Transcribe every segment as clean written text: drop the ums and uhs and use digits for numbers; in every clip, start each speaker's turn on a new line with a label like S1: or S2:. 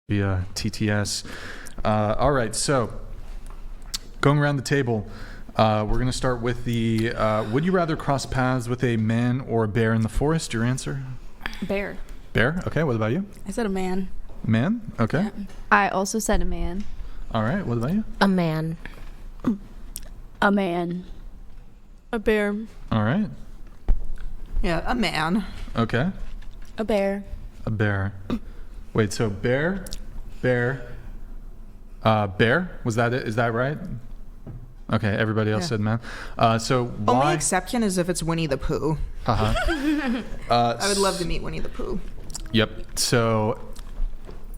S1: via TTS. All right, so going around the table, we're going to start with the would you rather cross paths with a man or a bear in the forest? Your answer?
S2: Bear.
S1: Bear? Okay, what about you?
S3: I said a man.
S1: Man? Okay.
S3: Yeah.
S4: I also said a man.
S1: All right, what about you?
S5: A man.
S3: A man.
S6: A bear.
S1: All right.
S7: Yeah, a man.
S1: Okay.
S3: A bear.
S1: A bear. Wait, so bear? Bear? Was that it? Is that right? Okay, everybody else said man. So why?
S7: Only exception is if it's Winnie the Pooh.
S1: Uh-huh.
S7: I would love to meet Winnie the Pooh.
S1: Yep. So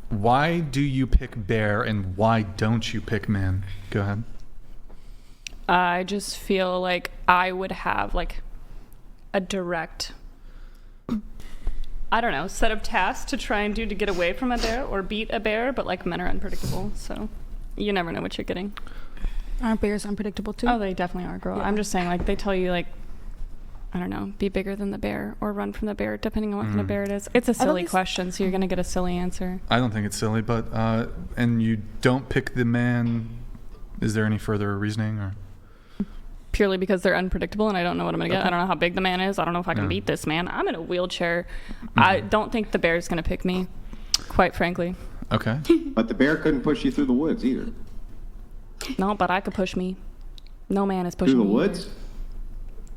S1: why do you pick bear and why don't you pick man? Go ahead.
S2: I just feel like I would have like a direct, I don't know, set of tasks to try and do to get away from a bear or beat a bear, but like men are unpredictable, so you never know what you're getting.
S3: Aren't bears unpredictable too?
S2: Oh, they definitely are, girl.
S3: Yeah.
S2: I'm just saying, like, they tell you, like, I don't know, be bigger than the bear or run from the bear, depending on what kind of bear it is. It's a silly question, so you're going to get a silly answer.
S1: I don't think it's silly, but and you don't pick the man. Is there any further reasoning or?
S2: Purely because they're unpredictable and I don't know what I'm going to get.
S1: Okay.
S2: I don't know how big the man is. I don't know if I can beat this man. I'm in a wheelchair. I don't think the bear's going to pick me, quite frankly.
S1: Okay.
S8: But the bear couldn't push you through the woods either.
S2: No, but I could push me. No man is pushing
S8: Through the
S2: me.
S8: woods?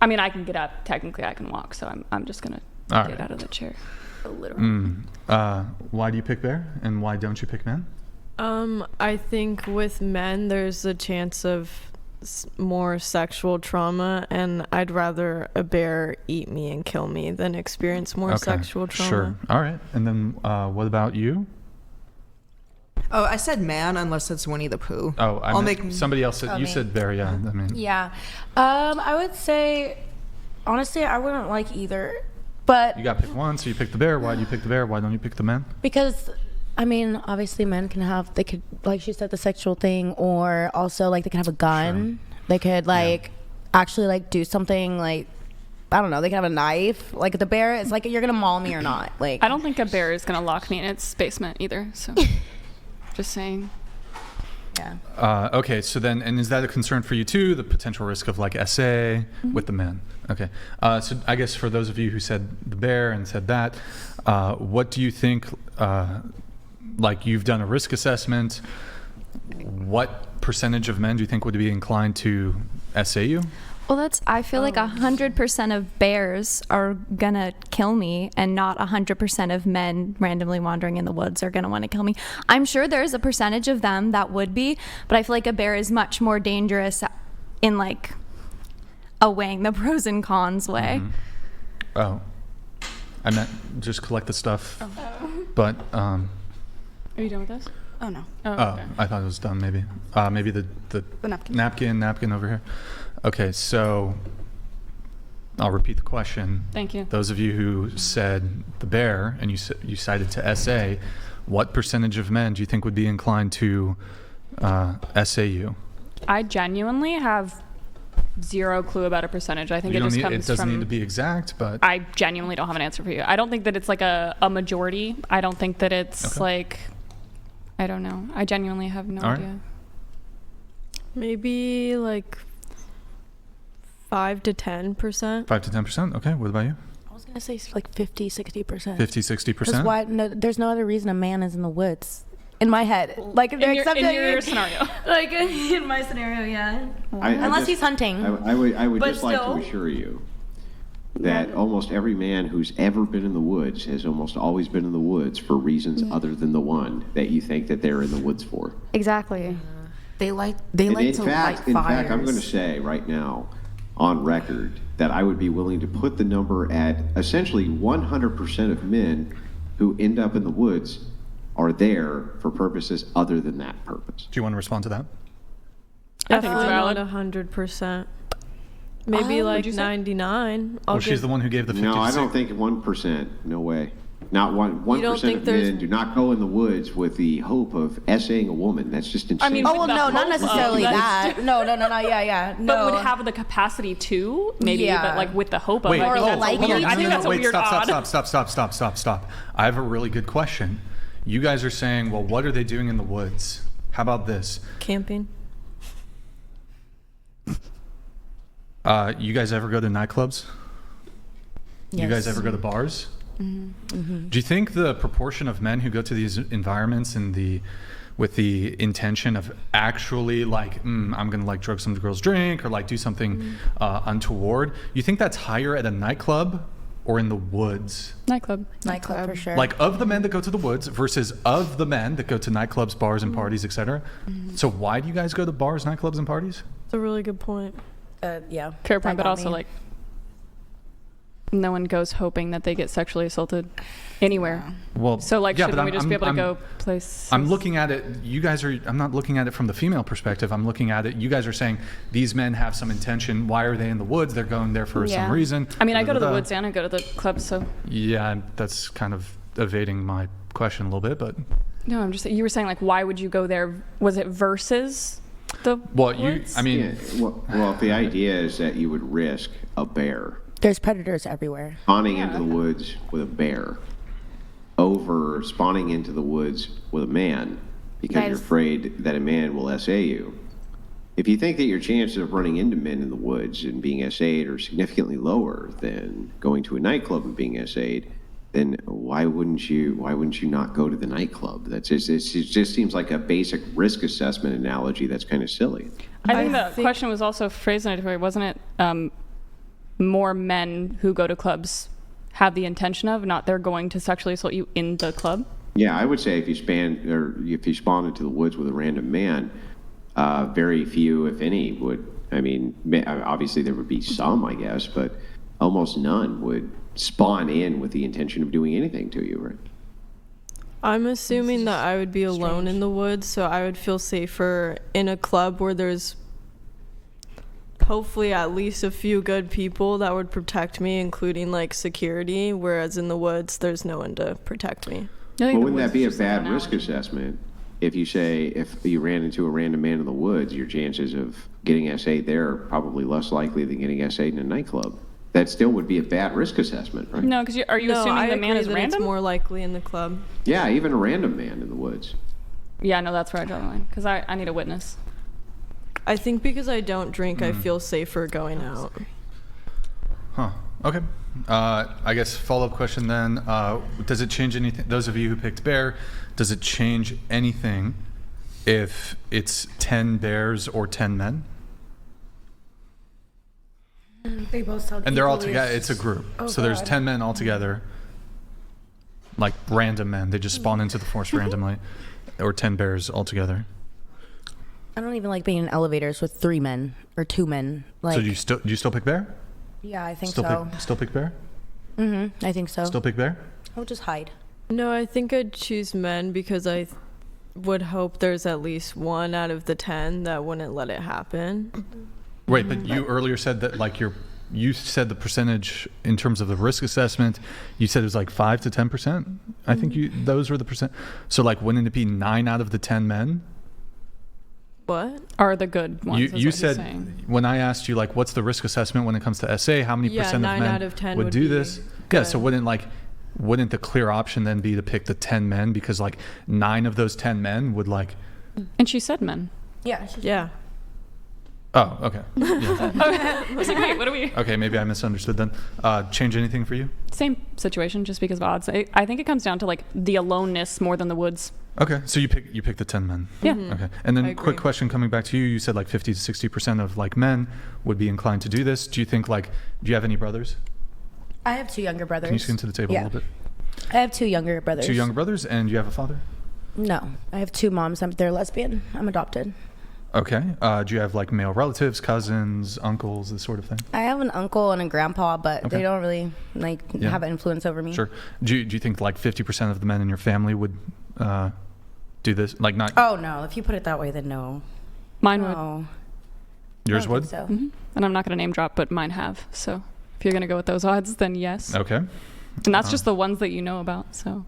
S2: I mean, I can get up. Technically, I can walk, so I'm just going to get out of the chair. Literally.
S1: Why do you pick bear and why don't you pick man?
S6: I think with men, there's a chance of more sexual trauma, and I'd rather a bear eat me and kill me than experience more sexual trauma.
S1: Sure. All right. And then what about you?
S7: Oh, I said man unless it's Winnie the Pooh.
S1: Oh, somebody else said, you
S5: me.
S1: said bear, yeah. I mean,
S5: Yeah. I would say, honestly, I wouldn't like either. But
S1: you got to pick one, so you pick the bear. Why do you pick the bear? Why don't you pick the man?
S5: because, I mean, obviously men can have, they could, like she said, the sexual thing, or also, like, they can have a gun. Sure. They could, like, actually, like, do something, like, I don't know, they can have a knife. Like, the bear, it's like, you're going to maul me or not. Like,
S2: I don't think a bear is going to lock me in its basement either, so just saying.
S5: Yeah.
S1: Okay, so then, and is that a concern for you too, the potential risk of like SA with the men? Okay, so I guess for those of you who said the bear and said that, what do you think, like you've done a risk assessment, what percentage of men do you think would be inclined to SA you?
S4: Well, I feel like 100% of bears are gonna kill me, and not 100% of men randomly wandering in the woods are gonna want to kill me. I'm sure there's a percentage of them that would be, but I feel like a bear is much more dangerous in like a weighing the pros and cons way.
S1: Oh, I meant just collect the stuff, but
S2: Are you done with this?
S3: Oh no.
S1: okay. I thought it was done. Maybe the napkin over here. Okay, so I'll repeat the question.
S2: Thank you.
S1: Those of you who said the bear and you cited to SA, what percentage of men do you think would be inclined to SA you?
S2: I genuinely have zero clue about a percentage. I think it just comes from...
S1: It doesn't need to be exact, but...
S2: I genuinely don't have an answer for you. I don't think that it's like a majority. I don't think that it's like... I don't know. I genuinely have no idea.
S1: Right.
S6: Maybe like 5 to 10%.
S1: 5 to 10%? Okay, what about you?
S5: I was going to say like 50, 60%.
S1: 50, 60%?
S5: Because why? No, there's no other reason a man is in the woods. In my head. Like,
S2: in your scenario.
S5: Like, in my scenario, yeah. Unless he's hunting.
S8: I would
S5: But
S8: just like
S5: still.
S8: to assure you that almost every man who's ever been in the woods has almost always been in the woods for reasons other than the one that you think that they're in the woods for.
S4: Exactly.
S5: They like
S8: In
S5: to light
S8: fact,
S5: fires.
S8: I'm going to say right now, on record, that I would be willing to put the number at essentially 100% of men who end up in the woods are there for purposes other than that purpose.
S1: Do you want to respond to that?
S2: I think it's valid.
S6: Not 100%. Maybe like 99.
S1: Well, she's the one who gave the 50
S8: No,
S1: to
S8: I
S1: 60.
S8: don't think 1%. No way. Not 1%
S6: think
S8: of
S6: there's-
S8: men do not go in the woods with the hope of essaying a woman. That's just insane.
S2: I mean,
S5: Oh, well,
S2: with the
S5: no, not
S2: hope
S5: necessarily
S2: of-
S5: that. No, yeah. No.
S2: But would have the capacity to, maybe,
S5: Yeah.
S2: but like with the hope of
S1: Wait,
S2: it. I think
S5: Or
S2: that's a
S5: like
S2: weird,
S5: it.
S2: I think that's a
S1: wait,
S2: weird odd.
S1: stop. I have a really good question. You guys are saying, well, what are they doing in the woods? How about this?
S6: Camping.
S1: You guys ever go to nightclubs? You guys
S5: Yes.
S1: ever go to bars?
S5: Mm-hmm.
S1: Do you think the proportion of men who go to these environments with the intention of actually like, I'm gonna like drug some girl's drink or like do something untoward, you think that's higher at a nightclub or in the woods?
S2: Nightclub.
S5: Nightclub for sure.
S1: Like of the men that go to the woods versus of the men that go to nightclubs, bars, and parties, etc. So why do you guys go to bars, nightclubs, and parties?
S6: That's a really good point.
S5: Yeah.
S2: Fair
S5: that
S2: point, but
S5: got
S2: also
S5: me.
S2: like no one goes hoping that they get sexually assaulted anywhere.
S1: Well,
S2: So like,
S1: yeah,
S2: shouldn't
S1: but
S2: we just be able to go places?
S1: I'm looking at it. You guys are. I'm not looking at it from the female perspective. I'm looking at it. You guys are saying these men have some intention. Why are they in the woods? They're going there for some reason.
S2: I mean, I go to the
S1: Da-da-da-da.
S2: woods and I go to the clubs, so
S1: Yeah, that's kind of evading my question a little bit, but
S2: no, I'm just. You were saying like, why would you go there? Was it versus the
S1: well,
S2: woods?
S1: I mean,
S8: Yeah, well, if the idea is that you would risk a bear
S5: There's predators everywhere.
S8: spawning into the woods with a bear over spawning into the woods with a man because you're
S4: Guys.
S8: afraid that a man will SA you. If you think that your chances of running into men in the woods and being SA'd are significantly lower than going to a nightclub and being SA'd, then why wouldn't you not go to the nightclub? It just seems like a basic risk assessment analogy that's kind of silly.
S2: I think the question was also phrased in a different way, wasn't it? More men who go to clubs have the intention of, not they're going to sexually assault you in the club.
S8: Yeah, I would say if you spawn into the woods with a random man, very few, if any, would. I mean, obviously there would be some, I guess, but almost none would spawn in with the intention of doing anything to you, right?
S6: I'm assuming that I would be alone in the woods, so I would feel safer in a club where there's hopefully at least a few good people that would protect me, including like security, whereas in the woods there's no one to protect me.
S8: Well, wouldn't that be a bad risk assessment? If you say if you ran into a random man in the woods, your chances of getting SA'd there are probably less likely than getting SA'd in a nightclub. That still would be a bad risk assessment, right?
S2: No, because are you assuming
S6: I
S2: the man
S6: agree
S2: is
S6: that
S2: random?
S6: It's more likely in the club.
S8: Yeah, even a random man in the woods.
S2: Yeah, no, that's where I draw the line. Because I need a witness.
S6: I think because I don't drink, I feel safer going out.
S1: huh? Okay. I guess follow-up question then. Does it change anything? Those of you who picked bear, does it change anything if it's 10 bears or 10 men?
S3: They both sound
S1: And they're all
S3: equally
S1: together.
S3: as-
S1: It's a group.
S3: Oh,
S1: So there's
S3: God.
S1: 10 men all together, like random men. They just spawn into the forest randomly, or 10 bears all together.
S5: I don't even like being in elevators with 3 men or 2 men. Like,
S1: So do you still pick bear?
S5: yeah, I think
S1: Still
S5: so.
S1: still pick bear?
S5: I think so.
S1: Still pick bear?
S5: I'll just hide.
S6: No, I think I'd choose men because I would hope there's at least 1 out of the 10 that wouldn't let it happen.
S1: Wait, but you earlier said that like you said the percentage in terms of the risk assessment, you said it was like 5 to 10%. I think those were the percent. So like, wouldn't it be 9 out of the 10 men?
S6: What?
S2: Are the good ones.
S1: You
S2: is what he's
S1: said
S2: saying.
S1: when I asked you like, what's the risk assessment when it comes to SA? How many
S6: Yeah,
S1: percent of
S6: 9
S1: men
S6: out of 10
S1: would
S6: would
S1: do
S6: be
S1: this? Yeah, so
S6: good.
S1: wouldn't the clear option then be to pick the 10 men because like 9 of those 10 men would like?
S2: And she said men.
S5: Yeah.
S6: Yeah.
S1: Oh, okay. Yeah.
S2: I was like, wait, what are we?
S1: Okay, maybe I misunderstood then. Change anything for you?
S2: Same situation, just because of odds. I think it comes down to like the aloneness more than the woods.
S1: Okay, so you pick the 10 men.
S2: Yeah.
S1: Okay, and then
S6: I
S1: quick
S6: agree.
S1: question coming back to you. You said like 50 to 60% of like men would be inclined to do this. Do you think like, do you have any brothers?
S5: I have 2 younger brothers.
S1: Can you scoot to the table
S5: Yeah.
S1: a little bit?
S5: I have 2 younger brothers.
S1: 2 younger brothers, and you have a father?
S5: No, I have 2 moms. They're lesbian. I'm adopted.
S1: Okay. Do you have like male relatives, cousins, uncles, this sort of thing?
S5: I have an uncle and a grandpa, but
S1: Okay.
S5: they don't really like
S1: Yeah.
S5: have influence over me.
S1: Sure. Do you think like 50% of the men in your family would do this? Like not
S5: Oh no, if you put it that way, then no.
S2: Mine would.
S5: No,
S1: yours
S5: I don't
S1: would?
S5: think so.
S2: Mhm. And I'm not going to name drop, but mine have. So if you're going to go with those odds, then yes.
S1: Okay.
S2: And that's just the ones that you know about. So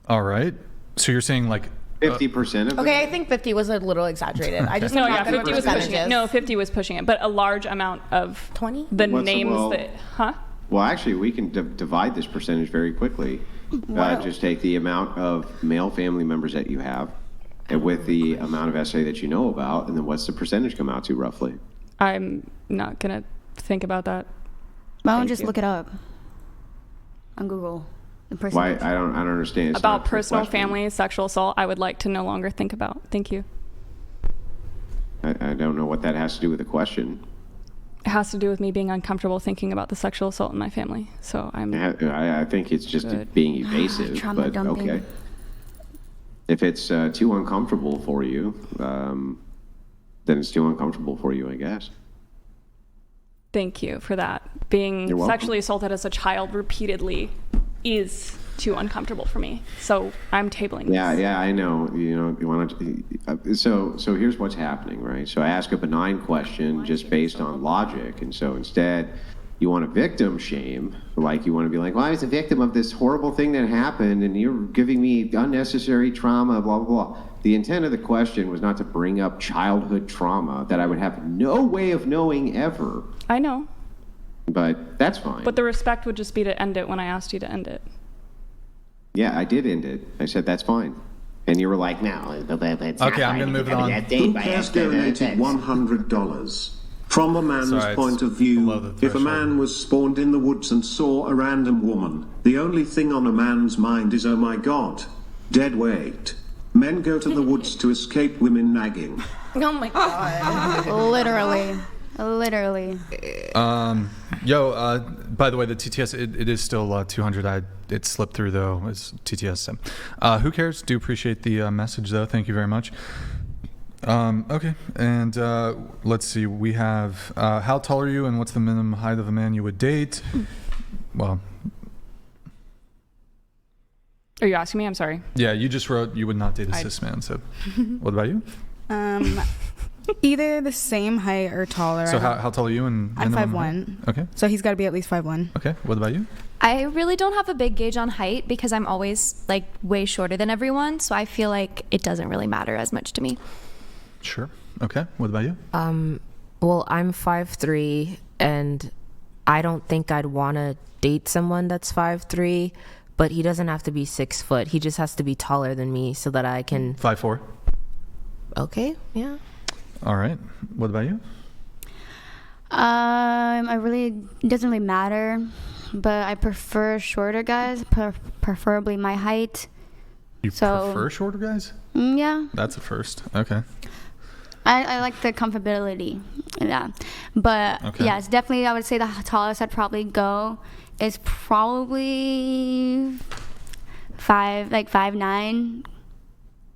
S1: All right. So you're saying like
S8: 50% of
S5: Okay, I think 50 was a little exaggerated. I just
S2: no,
S5: am
S2: yeah,
S5: not good
S2: 50
S5: with
S2: was pushing it.
S5: percentages.
S2: No, 50 was pushing it, but a large amount of
S5: 20.
S2: the
S8: What's the-
S2: names
S8: well-
S2: that, huh?
S8: Well, actually, we can divide this percentage very quickly. Just take the amount of male family members that you have, and with the amount of SA that you know about, and then what's the percentage come out to roughly?
S2: I'm not going to think about that.
S9: Why don't just look it up on Google?
S8: Why? I don't understand. It's
S2: about
S8: not a
S2: personal,
S8: question.
S2: family, sexual assault, I would like to no longer think about. Thank you.
S8: I don't know what that has to do with the question.
S2: It has to do with me being uncomfortable thinking about the sexual assault in my family. So
S8: I think it's just being evasive,
S9: Trauma
S8: but
S9: dumping.
S8: okay. If it's too uncomfortable for you, then it's too uncomfortable for you, I guess.
S2: Thank you for that. Being
S8: You're welcome.
S2: sexually assaulted as a child repeatedly is too uncomfortable for me. So I'm tabling this.
S8: Yeah, I know. You want to. So here's what's happening, right? So I ask a benign question just based on logic, and so instead, you want to victim shame, like you want to be like, well, I was a victim of this horrible thing that happened, and you're giving me unnecessary trauma, blah blah blah. The intent of the question was not to bring up childhood trauma that I would have no way of knowing ever.
S2: I know.
S8: But that's fine.
S2: But the respect would just be to end it when I asked you to end it.
S8: Yeah, I did end it. I said, that's fine. And you were like, no.
S1: Okay, I'm going to move it on.
S10: Who cares donated $100? From a man's
S1: Sorry,
S10: point of
S1: it's
S10: view,
S1: below the
S10: if a
S1: threshold.
S10: man was spawned in the woods and saw a random woman, the only thing on a man's mind is, oh my god, dead weight. Men go to the woods to escape women nagging.
S5: Oh my god.
S9: Literally.
S1: By the way, the TTS, it is still 200. It slipped through, though. It's TTS. Who cares? Do appreciate the message, though. Thank you very much. Okay, and let's see. We have how tall are you, and what's the minimum height of a man you would date? Well,
S2: Are you asking me? I'm sorry.
S1: yeah, you just wrote you would not date a cis man. So, what about you?
S3: Either the same height or taller.
S1: So how tall are you? And
S3: I'm
S1: minimum
S3: 5'1".
S1: height? Okay.
S3: So he's got to be at least 5'1".
S1: Okay. What about you?
S4: I really don't have a big gauge on height because I'm always like way shorter than everyone. So I feel like it doesn't really matter as much to me.
S1: Sure. Okay. What about you?
S11: Well, I'm 5'3", and I don't think I'd want to date someone that's 5'3", but he doesn't have to be 6 foot. He just has to be taller than me so that I can.
S1: 5'4".
S11: Okay, yeah.
S1: All right. What about you?
S9: It doesn't really matter, but I prefer shorter guys, preferably my height.
S1: You prefer shorter guys?
S9: Yeah.
S1: That's a first. Okay.
S9: I like the comfortability, yeah. But
S1: Okay.
S9: yeah, it's definitely, I would say the tallest I'd probably go is probably 5'9".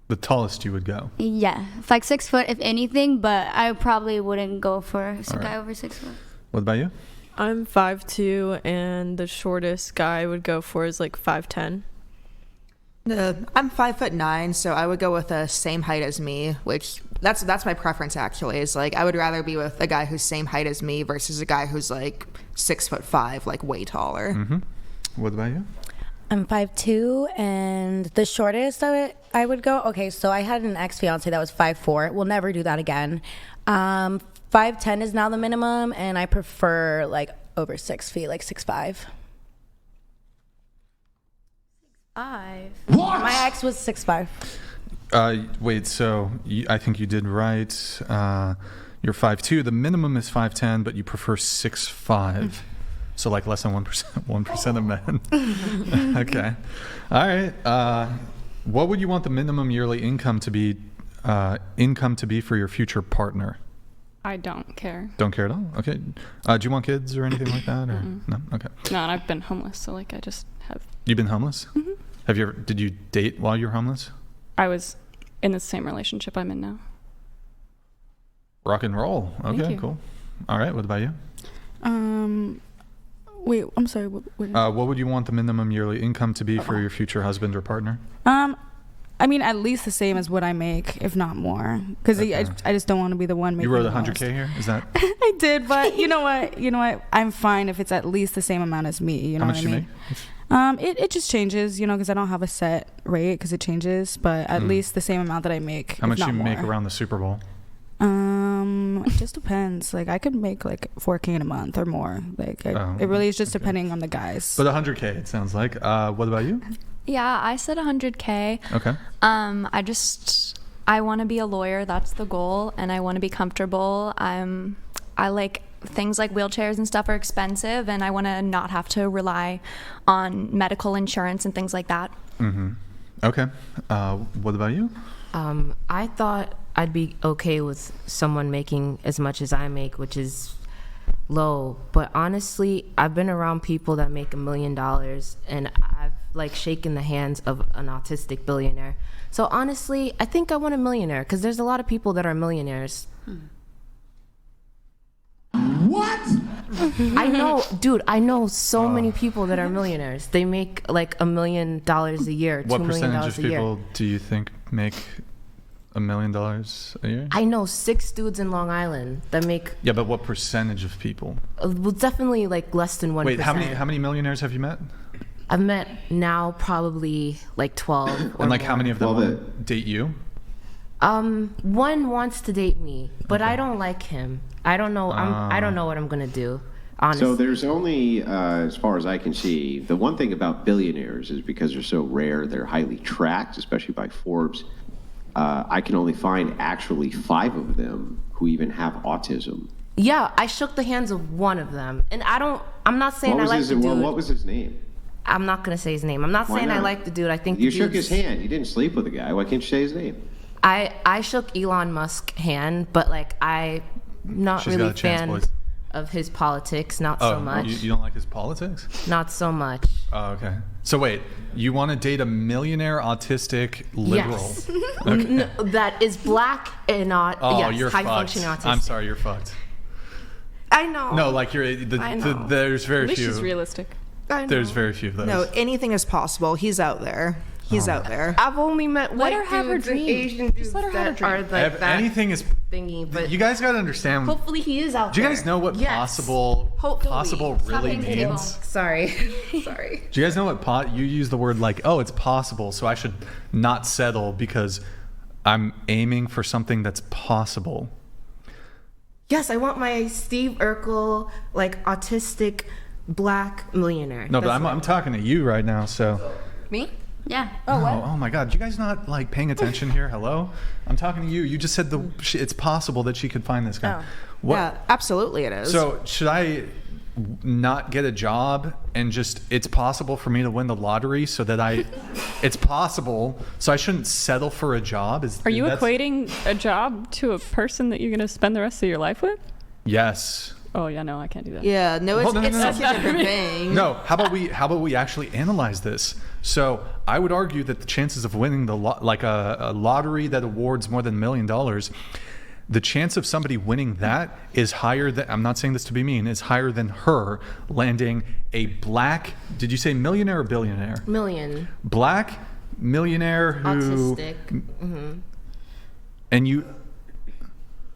S1: The tallest you would go.
S9: Yeah, like 6 foot if anything, but I probably wouldn't go for a guy over 6 foot.
S1: What about you?
S6: I'm 5'2", and the shortest guy I would go for is like 5'10".
S7: I'm 5'9", so I would go with the same height as me, which that's my preference actually. Is like I would rather be with a guy who's same height as me versus a guy who's like 6'5", like way taller.
S1: Mm-hmm. What about you?
S5: I'm 5'2", and the shortest I would go. Okay, so I had an ex-fiance that was 5'4". We'll never do that again. 5'10" is now the minimum, and I prefer like over 6 feet, like 6'5".
S9: 5.
S5: What? My ex was 6'5".
S1: Wait, so I think you did right. You're 5'2". The minimum is 5'10", but you prefer 6'5". So like less than 1% of men. Okay. All right. What would you want the minimum yearly income to be for your future partner?
S2: I don't care.
S1: Don't care at all? Okay. Do you want kids or anything like that? Or no? Okay.
S2: No, and I've been homeless, so like I just have.
S1: You've been homeless?
S2: Mm-hmm.
S1: Did you date while you were homeless?
S2: I was in the same relationship I'm in now.
S1: Rock and roll.
S2: Thank
S1: Okay,
S2: you.
S1: cool. All right. What about you?
S3: Wait, I'm sorry. What
S1: would you want the minimum yearly income to be for your future husband or partner?
S3: I mean, at least the same as what I make, if not more. Because
S1: Okay.
S3: I just don't want to be the one making
S1: You wrote
S3: the
S1: 100K
S3: most.
S1: here? Is that
S3: I did, but you know what? I'm fine if it's at least the same amount as me. You know
S1: how much
S3: what I
S1: you
S3: mean?
S1: make?
S3: It just changes, because I don't have a set rate because it changes, but at least the same amount that I make.
S1: How
S3: if
S1: much
S3: not
S1: you make
S3: more.
S1: around the Super Bowl?
S3: It just depends. Like, I could make like $4K in a month or more. Like, it really is just depending on the guys.
S1: But 100K, it sounds like. What about you?
S4: Yeah, I said 100K.
S1: Okay.
S4: I want to be a lawyer. That's the goal, and I want to be comfortable. I like things like wheelchairs and stuff are expensive, and I want to not have to rely on medical insurance and things like that.
S1: Mm-hmm. Okay. What about you?
S11: I thought I'd be okay with someone making as much as I make, which is low. But honestly, I've been around people that make $1 million, and I've like shaken the hands of an autistic billionaire. So honestly, I think I want a millionaire, because there's a lot of people that are millionaires.
S12: What?
S11: I know, dude, I know so many people that are millionaires. They make like $1 million a year, $2 million a year.
S1: What percentage of people do you think make $1 million a year?
S11: I know 6 dudes in Long Island that make...
S1: Yeah, but what percentage of people?
S11: Well, definitely like less than 1%.
S1: Wait, how many millionaires have you met?
S11: I've met now probably like 12 or
S1: And like
S11: more.
S1: how many of them date you?
S11: One wants to date me, but I don't like him. I don't know. I don't know what I'm gonna do. Honestly.
S8: So there's only, as far as I can see, the one thing about billionaires is because they're so rare, they're highly tracked, especially by Forbes. I can only find actually 5 of them who even have autism.
S11: Yeah, I shook the hands of one of them, and I'm not saying I like the dude.
S8: What was his name?
S11: I'm not gonna say his name. I'm not
S8: Why
S11: saying I
S8: not?
S11: like the dude. I think
S8: You
S11: the
S8: shook
S11: dude's-
S8: his hand. You didn't sleep with the guy. Why can't you say his name?
S11: I shook Elon Musk's hand, but like I'm not
S1: She's
S11: really
S1: got a chance,
S11: fan
S1: boys.
S11: of his politics. Not so much.
S1: You don't like his politics?
S11: Not so much.
S1: Oh, okay. So wait, you want to date a millionaire autistic liberal?
S11: Yes.
S1: Okay.
S11: No, that is black and not
S1: You're
S11: high
S1: fucked.
S11: functioning autistic.
S1: I'm sorry, you're fucked.
S11: I know.
S1: No, like there's very
S2: At least
S1: few.
S2: she's realistic.
S11: I know.
S1: There's very few of those.
S7: No, anything is possible. He's out there. He's out there.
S11: I've only met
S2: Let
S11: white
S2: her have her
S11: dudes and
S2: dream.
S11: Asian
S2: Just
S11: dudes
S2: let her have her
S11: that
S2: dream.
S11: are like
S1: If
S11: that
S1: anything is
S11: thingy, but
S1: you guys got to understand.
S11: hopefully he is out
S1: Do you
S11: there.
S1: guys know what
S11: Yes.
S1: possible
S11: Hopefully.
S1: really
S11: Stop hitting
S1: means?
S11: people. Sorry. Sorry.
S1: Do you guys know what you use the word like, oh, it's possible, so I should not settle because I'm aiming for something that's possible.
S11: Yes, I want my Steve Urkel, like autistic black millionaire.
S1: No, but
S11: That's
S1: I'm talking to you right now, so.
S9: Me? Yeah.
S1: Oh my God! You guys not like paying attention here? Hello, I'm talking to you. You just said it's possible that she could find this guy.
S7: Oh.
S1: What?
S7: Yeah, absolutely it is.
S1: So should I not get a job and just it's possible for me to win the lottery so that it's possible, so I shouldn't settle for a job?
S2: Are you equating a job to a person that you're going to spend the rest of your life with?
S1: Yes.
S2: Oh yeah, no, I can't do that.
S7: Yeah, no, it's
S1: No.
S7: such a different thing.
S1: No, how about we actually analyze this? So I would argue that the chances of winning a lottery that awards more than $1 million, the chance of somebody winning that is higher than, I'm not saying this to be mean, is higher than her landing a black, did you say millionaire or billionaire?
S11: Million.
S1: Black millionaire who
S11: Autistic. Mm-hmm.
S1: and you.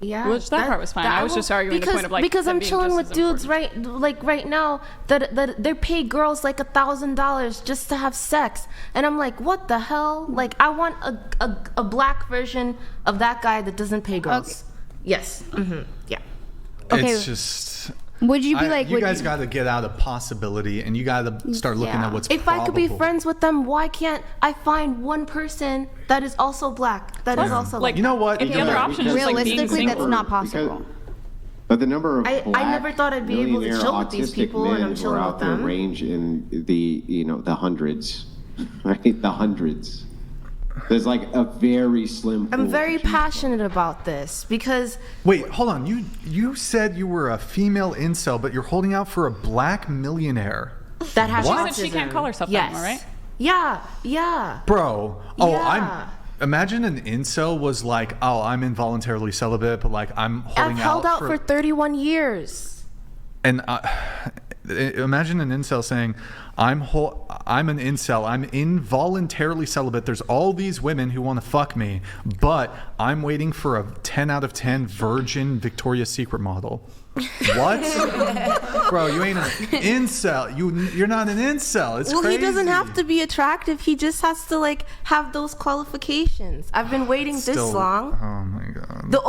S11: Yeah,
S2: Which that part was fine. I was just arguing the point of, like,
S11: because
S2: them
S11: I'm
S2: being
S11: chilling
S2: just
S11: with
S2: as
S11: dudes right now that they pay girls like $1,000 just to have sex, and I'm like, what the hell? Like, I want a black version of that guy that doesn't pay girls. Okay. Yes. Mm-hmm. Yeah.
S9: Okay.
S1: It's just.
S9: Would you be like?
S1: You guys got to get out of possibility, and you got to start looking at what's
S11: If
S1: probable.
S11: I could be friends with them, why can't I find one person that is also black? That is also
S2: Like,
S1: you know what?
S2: If the other option is like being
S9: Realistically,
S2: single,
S9: that's not possible.
S8: But the number of
S11: I
S8: black
S11: never thought I'd be able to
S8: millionaire
S11: chill with these
S8: autistic
S11: people, and
S8: men
S11: I'm
S8: who
S11: chilling
S8: are
S11: with
S8: out there
S11: them.
S8: range in the hundreds, right? The hundreds. There's like a very slim pool
S11: I'm very
S8: to choose
S11: passionate about this because
S1: Wait, hold on. You said you were a female incel, but you're holding out for a black millionaire.
S11: that has
S1: What?
S11: autism.
S2: She can't call herself that
S11: yes.
S2: anymore, right?
S11: Yeah.
S1: Bro. Oh,
S11: Yeah.
S1: Imagine an incel was like, oh, I'm involuntarily celibate, but like I'm holding
S11: I've held out for
S1: for
S11: 31 years.
S1: And imagine an incel saying, I'm an incel. I'm involuntarily celibate. There's all these women who want to fuck me, but I'm waiting for a 10 out of 10 virgin Victoria's Secret model. What? Bro, you ain't an incel. You're not an incel. It's crazy.
S11: He doesn't have to be attractive. He just has to like have those qualifications. I've been waiting this long.
S1: Oh my god.
S11: The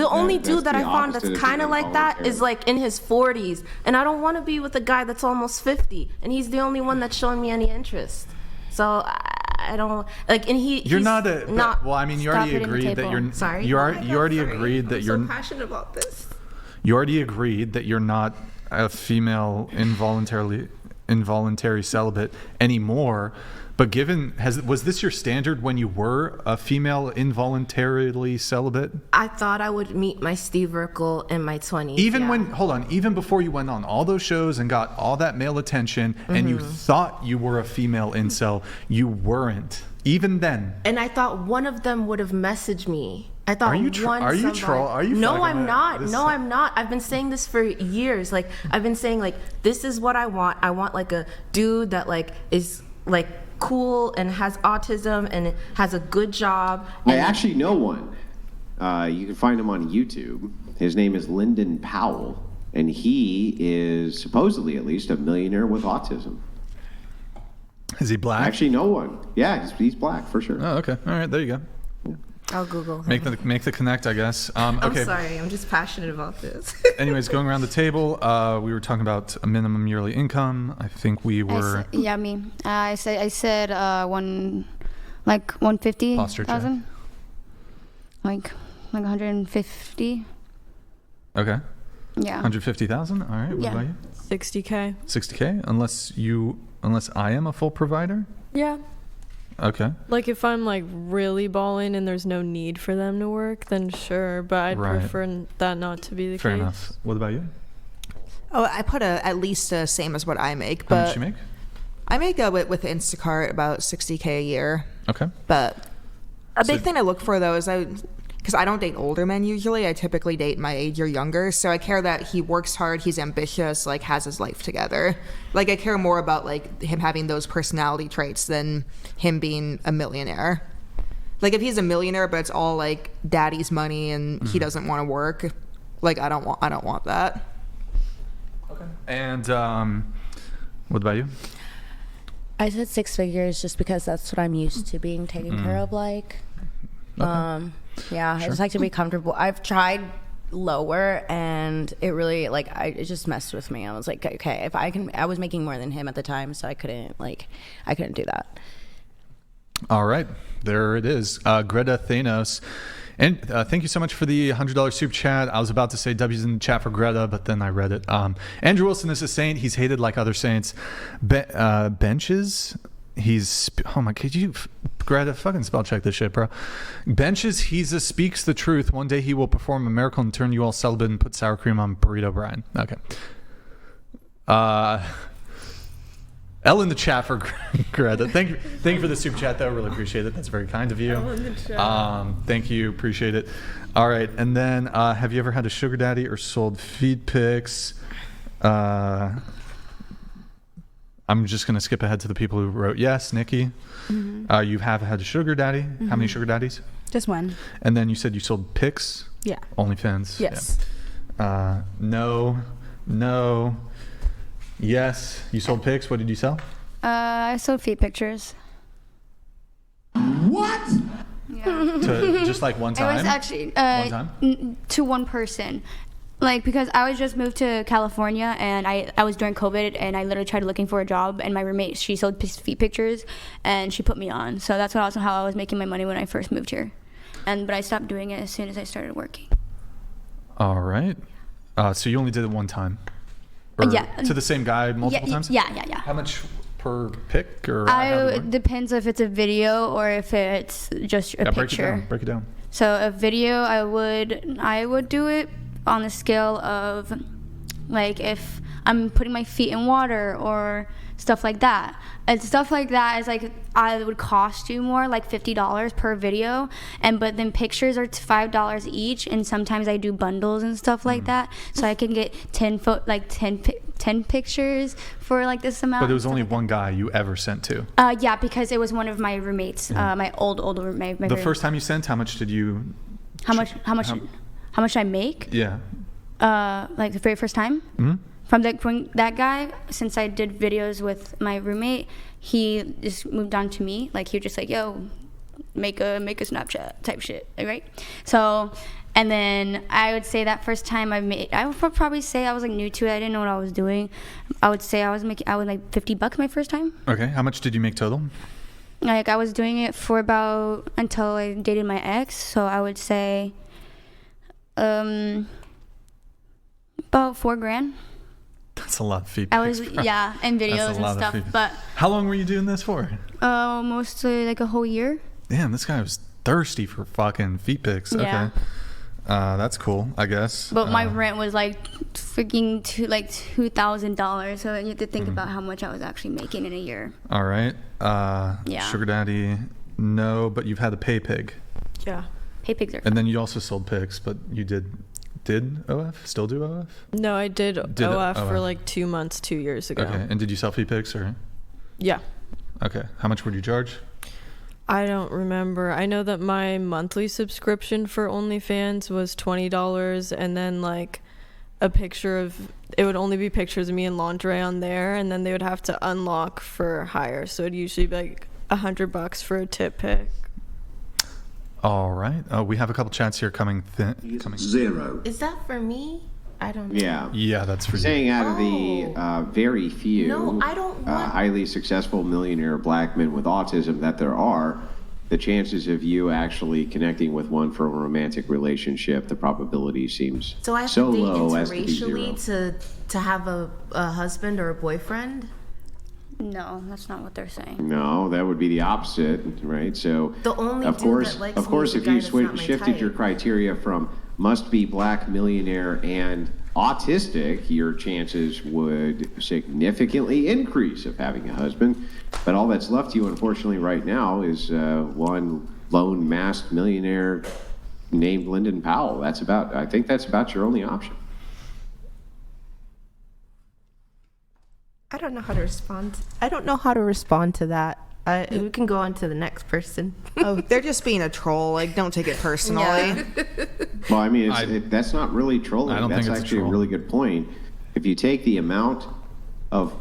S11: only dude that I found that's kind of like that is like in his 40s, and I don't want to be with a guy that's almost 50, and he's the only one that's showing me any interest. So I don't like, and
S1: you're not a. Well, I mean, you already agreed that you're.
S11: Sorry.
S1: You already agreed that you're.
S11: I'm so passionate about this.
S1: You already agreed that you're not a female involuntary celibate anymore. But was this your standard when you were a female involuntarily celibate?
S11: I thought I would meet my Steve Urkel in my 20s.
S1: Even before you went on all those shows and got all that male attention, and you thought you were a female incel, you weren't. Even then.
S11: And I thought one of them would have messaged me. I thought,
S1: are you trolling?
S11: No, I'm not. No, I'm not. I've been saying this for years. Like, I've been saying, like, this is what I want. I want like a dude that like is like cool and has autism and has a good job.
S8: I actually know one. You can find him on YouTube. His name is Lyndon Powell, and he is supposedly at least a millionaire with autism.
S1: Is he black?
S8: I actually know one. Yeah, he's black for sure.
S1: Oh, okay. All right, there you go.
S11: I'll Google him.
S1: Make the connect, I guess. Okay.
S11: I'm sorry. I'm just passionate about this.
S1: Anyways, going around the table, we were talking about a minimum yearly income. I think we were.
S9: Me. I said 150,000. Like 150.
S1: Okay.
S9: Yeah.
S1: 150,000. All right. What about you?
S6: 60K.
S1: 60K. Unless I am a full provider.
S6: Yeah.
S1: Okay.
S6: Like if I'm like really balling and there's no need for them to work, then sure. But I'd prefer that not to be the case.
S1: Fair enough. What about you?
S7: Oh, I put at least the same as what I make.
S1: How much you make?
S7: I make with Instacart about 60K a year.
S1: Okay.
S7: But a big thing I look for though is because I don't date older men usually. I typically date my age or younger. So I care that he works hard, he's ambitious, like has his life together. Like I care more about like him having those personality traits than him being a millionaire. Like if he's a millionaire but it's all like daddy's money and he doesn't want to work, like I don't want that.
S1: Okay. And what about you?
S5: I said 6 figures just because that's what I'm used to being taken care of like.
S1: Okay.
S5: Yeah,
S1: Sure.
S5: I just like to be comfortable. I've tried lower and it really it just messed with me. I was like, okay, if I was making more than him at the time, so I couldn't do that.
S1: All right, there it is. Greta Thanos. And thank you so much for the $100 super chat. I was about to say W's in the chat for Greta, but then I read it. Andrew Wilson is a saint. He's hated like other saints. Benches. Could you, Greta, fucking spell check this shit, bro. Benches, speaks the truth. One day he will perform a miracle and turn you all celibate and put sour cream on burrito Brian. Okay. L in the chat for Greta. Thank you for the super chat though. Really appreciate it. That's very kind of you.
S6: L in the chat.
S1: Thank you. Appreciate it. All right. And then have you ever had a sugar daddy or sold feed pics? I'm just going to skip ahead to the people who wrote yes. Nikki, you have had a sugar daddy. How many sugar daddies?
S3: Just one.
S1: And then you said you sold pics?
S3: Yeah.
S1: OnlyFans?
S3: Yes.
S1: Yeah. No. Yes. You sold pics. What did you sell?
S9: I sold feet pictures.
S10: What?
S9: Yeah.
S1: To just like one time?
S9: It was actually
S1: one time?
S9: To one person. Like, because I was just moved to California and I was during COVID and I literally tried looking for a job and my roommate, she sold feet pictures and she put me on. So that's also how I was making my money when I first moved here. But I stopped doing it as soon as I started working.
S1: All right. So you only did it one time? Or
S9: yeah.
S1: To the same guy multiple times?
S9: Yeah.
S1: How much per pic? Or
S9: it depends if it's a video or if it's just a picture.
S1: Break it down.
S9: So a video, I would do it on the scale of like if I'm putting my feet in water or stuff like that. And stuff like that is like I would cost you more, like $50 per video, but then pictures are $5 each, and sometimes I do bundles and stuff like that, so I can get 10 10 pictures for like this amount.
S1: But it was only one guy you ever sent to.
S9: Yeah, because it was one of my roommates, my old roommate.
S1: The first time you sent, how much did you?
S9: How much did I make?
S1: Yeah.
S9: Like the very first time.
S1: Mm-hmm.
S9: From that guy, since I did videos with my roommate, he just moved on to me. Like he was just like, yo, make a Snapchat type shit, right? So, and then I would say that first time I would probably say I was like new to it. I didn't know what I was doing. I would say I was like $50 my first time.
S1: Okay, how much did you make total?
S9: Like I was doing it for until I dated my ex. So I would say, about $4,000.
S1: That's a lot of feet.
S9: I was and videos and stuff. But
S1: how long were you doing this for?
S9: Mostly like a whole year.
S1: Damn, this guy was thirsty for fucking feet pics.
S9: Yeah.
S1: Okay. That's cool, I guess.
S9: But my rent was like freaking $2,000. So you have to think about how much I was actually making in a year.
S1: All right.
S9: Yeah.
S1: Sugar daddy, no, but you've had a pay pig.
S6: Yeah.
S9: Pay pigs are fun.
S1: And then you also sold pics, but you did OF? Still do OF?
S6: No, I did OF for like 2 months 2 years ago.
S1: Okay. And did you sell feet pics or?
S6: Yeah.
S1: Okay. How much would you charge?
S6: I don't remember. I know that my monthly subscription for OnlyFans was $20, and then like it would only be pictures of me in lingerie on there, and then they would have to unlock for hire. So it'd usually be like $100 for a tip pic.
S1: All right. We have a couple chats here coming.
S10: 0.
S11: Is that for me? I don't know.
S8: Yeah.
S1: Yeah, that's for you.
S8: Saying out of the very few
S11: No, I don't want-
S8: highly successful millionaire black men with autism that there are, the chances of you actually connecting with one for a romantic relationship, the probability seems
S11: So I have
S8: so
S11: to date
S8: low as to be zero.
S11: interracially to have a husband or a boyfriend?
S9: No, that's not what they're saying.
S8: No, that would be the opposite, right? So,
S11: The only
S8: of
S11: dude
S8: course,
S11: that likes
S8: of
S11: me
S8: course,
S11: is a
S8: if
S11: guy
S8: you
S11: that's not my
S8: shifted your
S11: type.
S8: criteria from must be black, millionaire, and autistic, your chances would significantly increase of having a husband. But all that's left to you, unfortunately, right now is one lone masked millionaire named Lyndon Powell. I think that's about your only option.
S11: I don't know how to respond. I don't know how to respond to that. We can go on to the next person.
S7: Oh, they're just being a troll. Like, don't take it personally.
S9: Yeah.
S8: Well, I mean, that's not really trolling.
S1: I don't
S8: That's
S1: think it's a
S8: actually a
S1: troll.
S8: really good point. If you take the amount of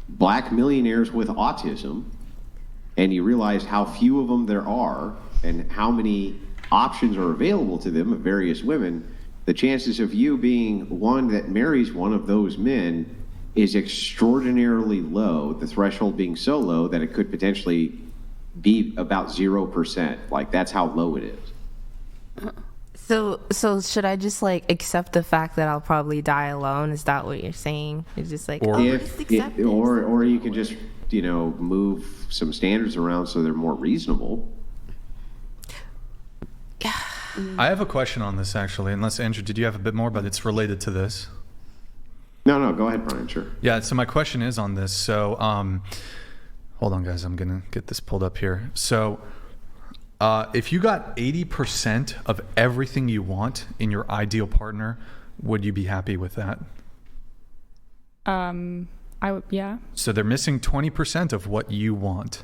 S8: black millionaires with autism and you realize how few of them there are and how many options are available to them of various women, the chances of you being one that marries one of those men is extraordinarily low, the threshold being so low that it could potentially be about 0%. Like, that's how low it is.
S11: So should I just like accept the fact that I'll probably die alone? Is that what you're saying? It's just like,
S1: Or-
S11: just accept it.
S8: Or you can just, move some standards around so they're more reasonable.
S1: I have a question on this, actually. Unless, Andrew, did you have a bit more? But it's related to this.
S8: No, go ahead, Brian, sure.
S1: Yeah, so my question is on this. So, hold on, guys. I'm going to get this pulled up here. So, if you got 80% of everything you want in your ideal partner, would you be happy with that?
S2: Yeah.
S1: So they're missing 20% of what you want.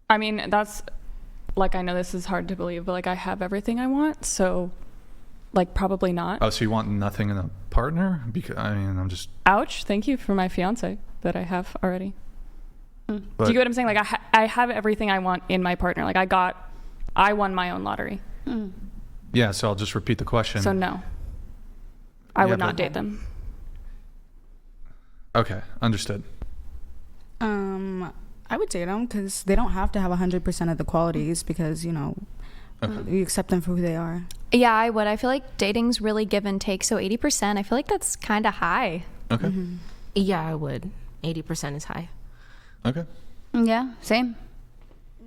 S2: I mean, that's like, I know this is hard to believe, but like I have everything I want, so like probably not.
S1: Oh, so you want nothing in a partner? Because I'm just.
S2: Ouch! Thank you for my fiance that I have already.
S1: But,
S2: Do you get what I'm saying? Like I have everything I want in my partner. Like I won my own lottery.
S1: Yeah, so I'll just repeat the question.
S2: So no, I
S1: Yeah,
S2: would not
S1: but-
S2: date them.
S1: Okay, understood.
S3: I would date them because they don't have to have 100% of the qualities because, you accept them for who they are.
S4: Yeah, I would. I feel like dating's really give and take. So 80%, I feel like that's kind of high.
S1: Okay.
S11: Yeah, I would. 80% is high.
S1: Okay.
S9: Yeah, same.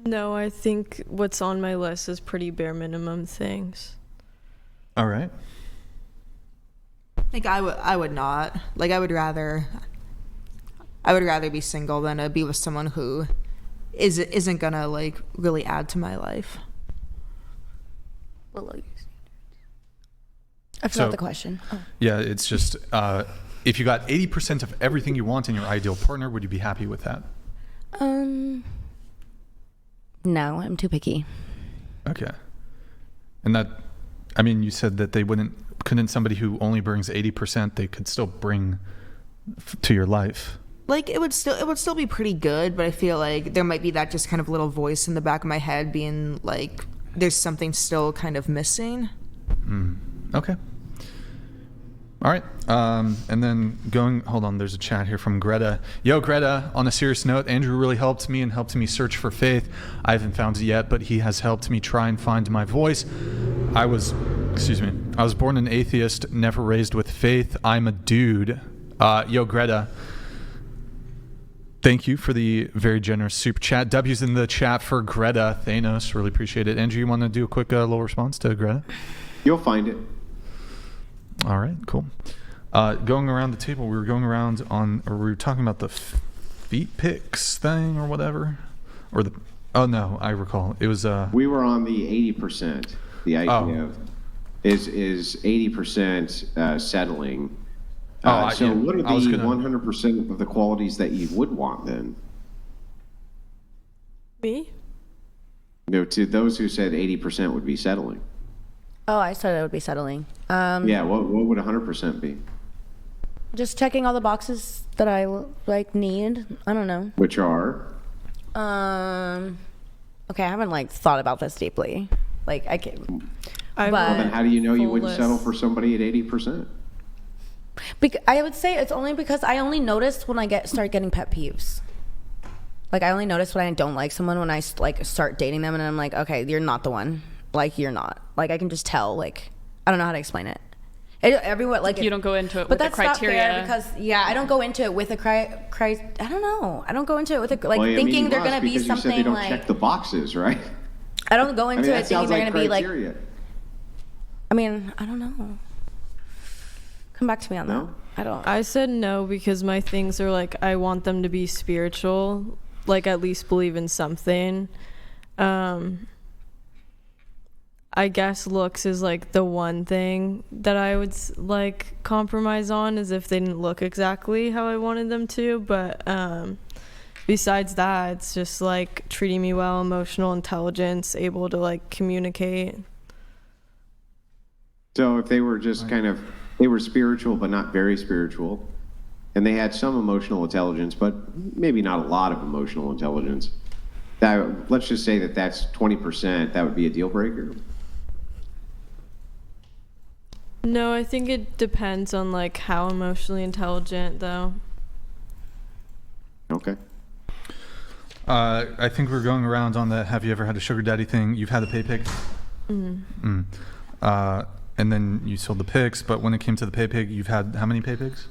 S6: No, I think what's on my list is pretty bare minimum things.
S1: All right.
S7: Like, I would not. Like, I would rather be single than be with someone who isn't gonna like really add to my life.
S5: I forgot
S1: So-
S5: the question.
S1: Yeah, it's just if you got 80% of everything you want in your ideal partner, would you be happy with that?
S5: No, I'm too picky.
S1: Okay. And that, I mean, you said that couldn't somebody who only brings 80%, they could still bring to your life?
S7: Like it would still be pretty good, but I feel like there might be that just kind of little voice in the back of my head being like, there's something still kind of missing.
S1: Okay. All right. And then hold on, there's a chat here from Greta. Yo, Greta, on a serious note, Andrew really helped me search for faith. I haven't found it yet, but he has helped me try and find my voice. I was born an atheist, never raised with faith. I'm a dude. Yo, Greta, thank you for the very generous super chat. W's in the chat for Greta. Thanos, really appreciate it. Andrew, you want to do a quick little response to Greta?
S8: You'll find it.
S1: All right, cool. Going around the table, we were talking about the feet pics thing or whatever, oh no, I recall it was.
S8: We were on the 80%. The idea of is 80% settling. What are the 100% of the qualities that you would want then?
S6: Me?
S8: No, to those who said 80% would be settling.
S5: Oh, I said it would be settling.
S8: Yeah, what would 100% be?
S5: Just checking all the boxes that I need. I don't know.
S8: Which are?
S5: Okay, I haven't thought about this deeply. I can.
S8: Well, then how do you know you wouldn't settle for somebody at 80%?
S5: I would say it's only because I only noticed when I start getting pet peeves. I only notice when I don't like someone when I start dating them, and I'm like, okay, you're not the one. You're not. I can just tell. I don't know how to explain it. Everyone
S2: you don't go into it
S5: but
S2: with a criteria.
S5: Not fair because I don't go into it with a I don't know. I don't go into it with thinking they're gonna be something
S8: you said they don't check the boxes, right?
S5: I don't go into it thinking they're gonna be
S8: criteria.
S5: I mean, I don't know. Come back to me on that. I don't.
S6: I said no because my things are I want them to be spiritual, at least believe in something. I guess looks is the one thing that I would compromise on, is if they didn't look exactly how I wanted them to. But besides that, it's just treating me well, emotional intelligence, able to communicate.
S8: So if they were just they were spiritual but not very spiritual, and they had some emotional intelligence but maybe not a lot of emotional intelligence, let's just say that's 20%, that would be a deal breaker?
S6: No, I think it depends on how emotionally intelligent though.
S8: Okay.
S1: I think we're going around on the have you ever had a sugar daddy thing. You've had a pay pig? Mm-hmm. And then you sold the pigs, but when it came to the pay pig, you've had how many pay pigs?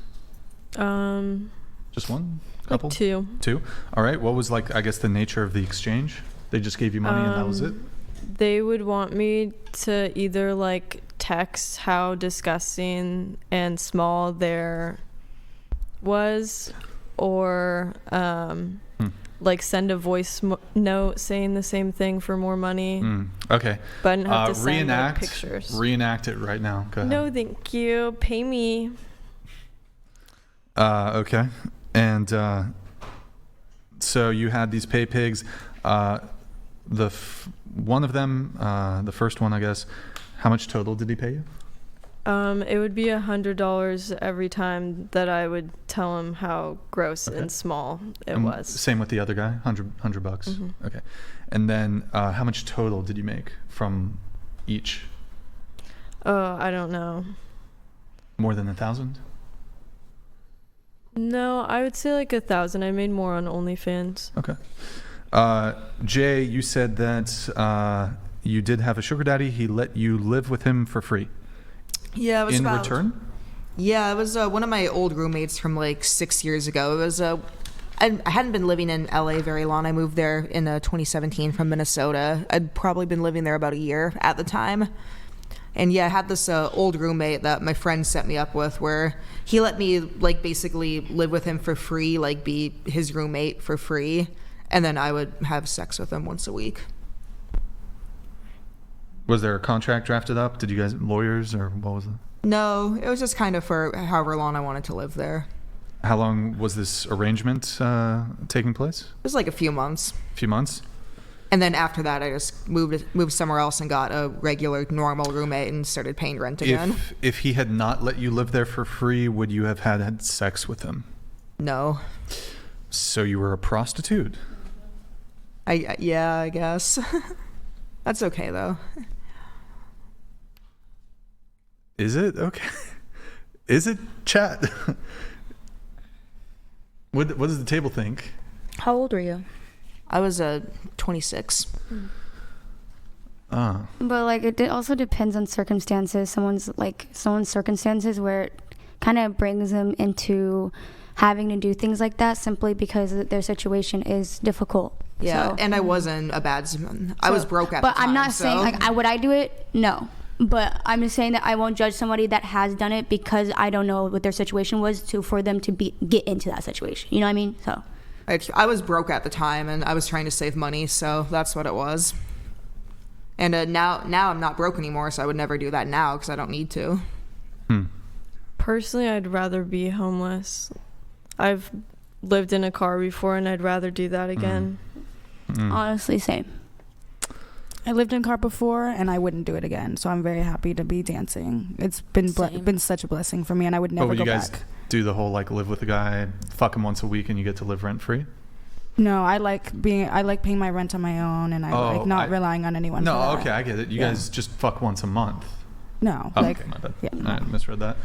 S1: Just one? Couple?
S6: Two.
S1: All right. What was I guess the nature of the exchange? They just gave you money and that was it?
S6: They would want me to either text how disgusting and small there was, or send a voice note saying the same thing for more money.
S1: Okay.
S6: But I didn't have to send pictures.
S1: Reenact it right now. Go ahead.
S6: No, thank you. Pay me.
S1: Okay. And so you had these pay pigs. One of them, the first one, I guess, how much total did he pay you?
S6: It would be $100 every time that I would tell him how gross and small it was.
S1: Same with the other guy, $100.
S6: Mm-hmm.
S1: Okay. And then how much total did you make from each?
S6: I don't know.
S1: More than 1,000?
S6: No, I would say 1,000. I made more on OnlyFans.
S1: Okay. Jay, you said that you did have a sugar daddy. He let you live with him for free.
S7: Yeah, it was
S1: return?
S7: Yeah, it was one of my old roommates from 6 years ago. It was I hadn't been living in LA very long. I moved there in 2017 from Minnesota. I'd probably been living there about a year at the time. And yeah, I had this old roommate that my friend set me up with, where he let me basically live with him for free, be his roommate for free, and then I would have sex with him once a week.
S1: Was there a contract drafted up? Did you guys lawyers or what was it?
S7: No, it was just kind of for however long I wanted to live there.
S1: How long was this arrangement taking place?
S7: It was like a few months.
S1: A few months?
S7: And then after that, I just moved somewhere else and got a regular, normal roommate and started paying rent again.
S1: If he had not let you live there for free, would you have had sex with him?
S7: No.
S1: So you were a prostitute?
S7: Yeah, I guess. That's okay, though.
S1: Is it? Okay. Is it, chat? What does the table think?
S5: How old were you?
S7: I was 26.
S9: But like it also depends on circumstances. Someone's circumstances where it kind of brings them into having to do things like that simply because their situation is difficult.
S7: Yeah,
S9: So-
S7: and I wasn't a bad. I was broke at the time.
S9: But I'm not
S7: so.
S9: saying like would I do it? No. But I'm just saying that I won't judge somebody that has done it because I don't know what their situation was for them to get into that situation. You know what I mean? So.
S7: I was broke at the time, and I was trying to save money, so that's what it was. And now I'm not broke anymore, so I would never do that now because I don't need to.
S6: Personally, I'd rather be homeless. I've lived in a car before, and I'd rather do that again.
S9: Honestly, same.
S3: I lived in a car before, and I wouldn't do it again. So I'm very happy to be dancing. It's been been such a blessing for me, and I would never
S1: would
S3: go
S1: you guys
S3: back.
S1: do the whole like live with a guy, fuck him once a week, and you get to live rent free?
S3: No, I like paying my rent on my own, and I like not relying on anyone.
S1: No,
S3: for that.
S1: okay, I get it. You guys just fuck once a month.
S3: No,
S1: Oh,
S3: like
S1: okay, my bad.
S3: yeah, no.
S1: I misread that.